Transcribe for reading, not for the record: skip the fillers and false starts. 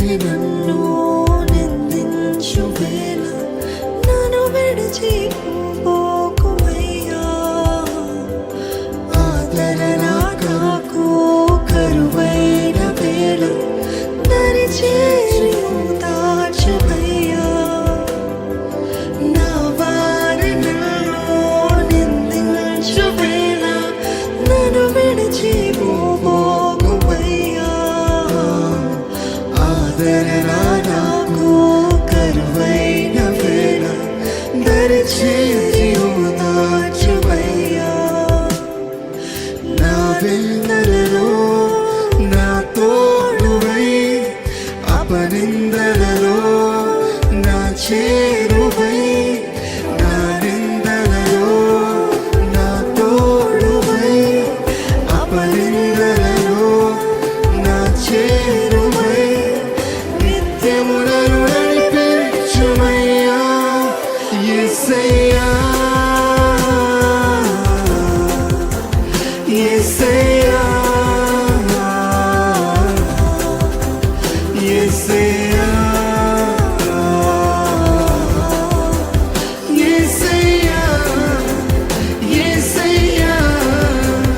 నన్ను నిందించు వేళ నన్ను విడిచిపోకుమయ్యా. ఆదరణ నాకు కరువైన వేళ దరి చేరి దాచవయ్యా. నా వారి నన్ను నిందించు వేళ నన్ను విడిచిపోకుమయ్యా. ఆదరణ నాకు కరువైన వేళ దరి చేరి దాచవయ్యా. నా వెన్నెలలో నా తోడువై అపనిందలలో నా చేరువై నా నిందలలో నా తోడువై అపనిందలలో నా చేరువై నిత్యము నన్ను నడిపించుమయ్యా యేసయ్యా.